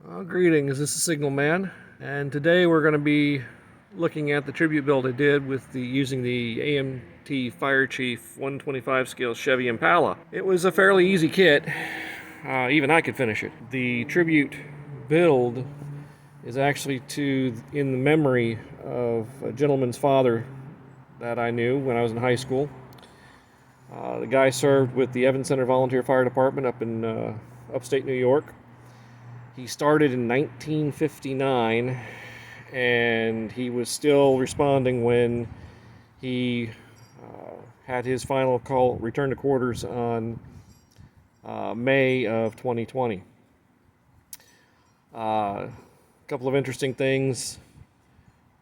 Greetings, this is Signal Man, and today we're going to be looking at the tribute build I did with using the AMT Fire Chief 125 scale Chevy Impala. It was a fairly easy kit, even I could finish it. The tribute build is actually in the memory of a gentleman's father that I knew when I was in high school. The guy served with the Evans Center Volunteer Fire Department up in upstate New York. He started in 1959, and he was still responding when he had his final call, return to quarters on May of 2020. A couple of interesting things.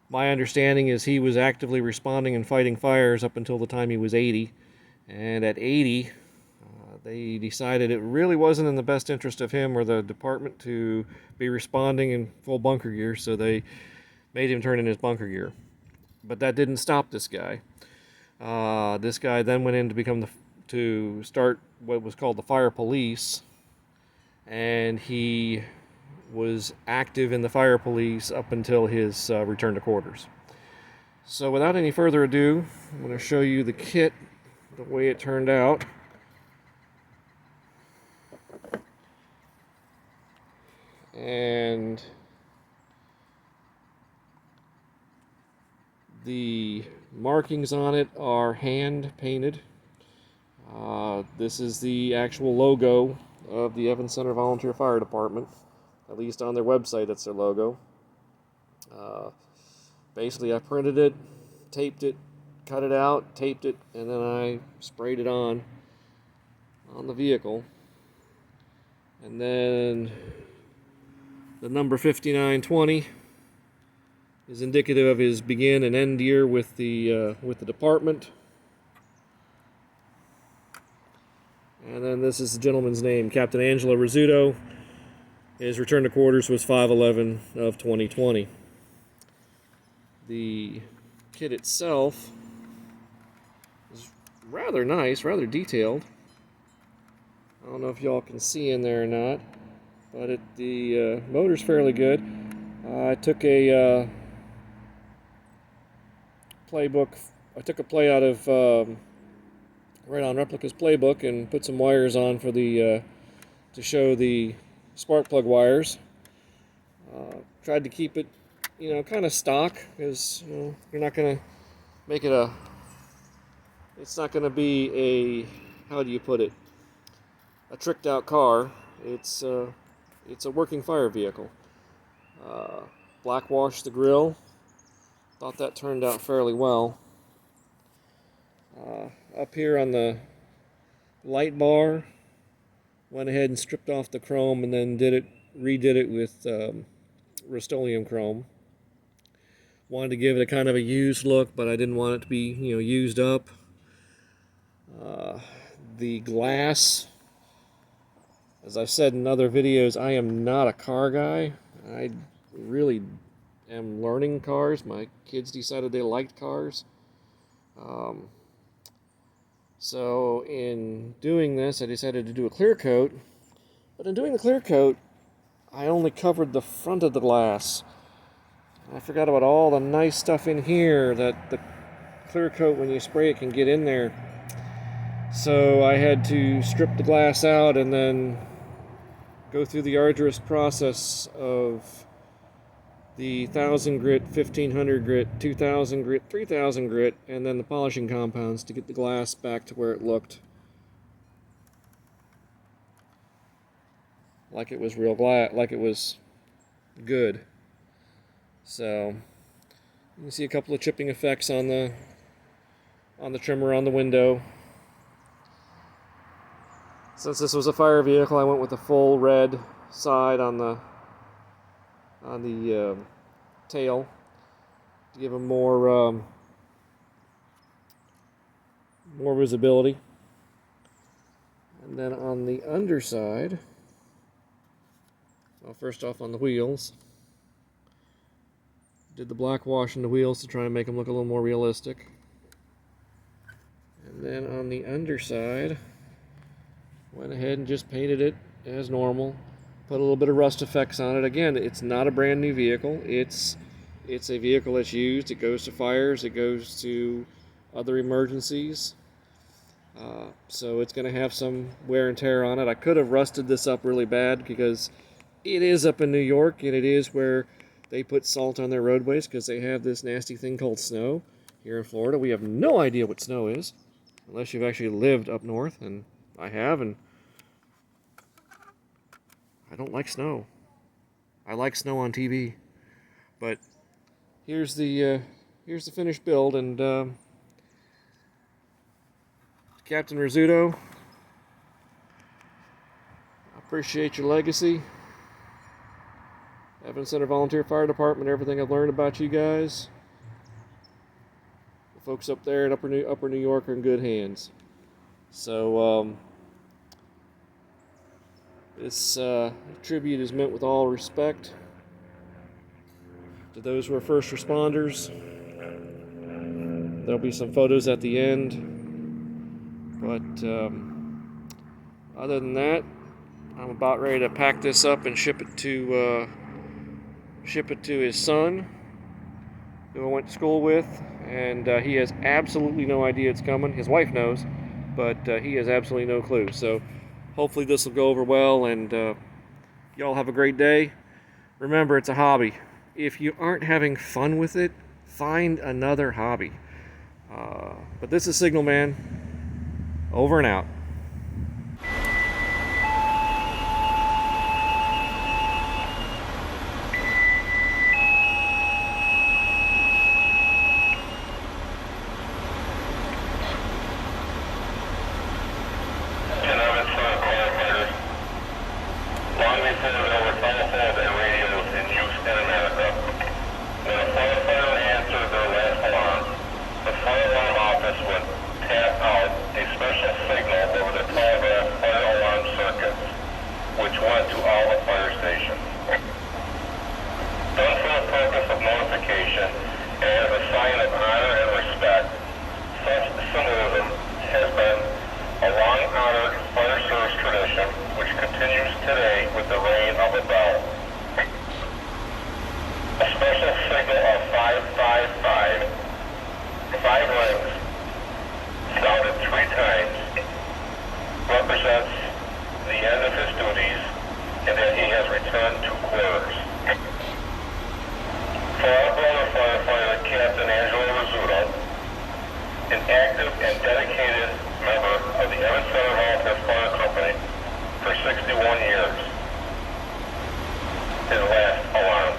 My understanding is he was actively responding and fighting fires up until the time he was 80, and at 80, they decided it really wasn't in the best interest of him or the department to be responding in full bunker gear, so they made him turn in his bunker gear. But that didn't stop this guy. This guy then went in to start what was called the fire police, and he was active in the fire police up until his return to quarters. So without any further ado, I'm going to show you the kit, the way it turned out. And the markings on it are hand painted. This is the actual logo of the Evans Center Volunteer Fire Department. At least on their website, that's their logo. Basically, I printed it, taped it, cut it out, taped it, and then I sprayed it on the vehicle. And then the number 5920 is indicative of his begin and end year with the department. And then this is the gentleman's name, Captain Rizzuto. His return to quarters was 5/11 of 2020. The kit itself is rather nice, rather detailed. I don't know if y'all can see in there or not, but the motor's fairly good. I took a playbook. I took a play out of Right On Replica's playbook and put some wires on for to show the spark plug wires. Tried to keep it, kind of stock, because you're not going to make it it's not going to be how do you put it, a tricked out car. It's a working fire vehicle. Blackwash the grill. Thought that turned out fairly well. Up here on the light bar, went ahead and stripped off the chrome and then redid it with Rust-Oleum chrome. Wanted to give it a kind of a used look, but I didn't want it to be used up. The glass, as I've said in other videos, I am not a car guy. I really am learning cars. My kids decided they liked cars. So in doing this, I decided to do a clear coat. But in doing the clear coat, I only covered the front of the glass. I forgot about all the nice stuff in here that the clear coat, when you spray it, can get in there. So I had to strip the glass out and then go through the arduous process of the 1000 grit, 1500 grit, 2000 grit, 3000 grit, and then the polishing compounds to get the glass back to where it looked like it was real glass, like it was good. So you can see a couple of chipping effects on the trimmer on the window. Since this was a fire vehicle, I went with the full red side on the tail to give them more visibility. And then on the underside, well, first off on the wheels, did the black wash in the wheels to try and make them look a little more realistic. And then on the underside, went ahead and just painted it as normal. put a little bit of rust effects on it. Again, it's not a brand new vehicle. It's a vehicle that's used. It goes to fires. It goes to other emergencies. So it's going to have some wear and tear on it. I could have rusted this up really bad because it is up in New York, and it is where they put salt on their roadways because they have this nasty thing called snow. Here in Florida, we have no idea what snow is, unless you've actually lived up north, and I have, and I don't like snow. I like snow on TV. But here's the finished build, and Captain Rizzuto, I appreciate your legacy. Evans Center Volunteer Fire Department, everything I've learned about you guys. The folks up there in Upper New York are in good hands. So this tribute is meant with all respect to those who are first responders. There'll be some photos at the end. But other than that, I'm about ready to pack this up and ship it to his son, who I went to school with, and he has absolutely no idea it's coming. His wife knows, but he has absolutely no clue. So hopefully this will go over well, and y'all have a great day. Remember, it's a hobby. If you aren't having fun with it, find another hobby. But this is Signal Man. Over and out. An active and dedicated member of the AMT Fire Company for 61 years. His last alarm.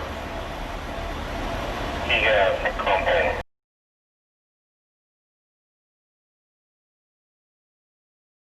He has come home.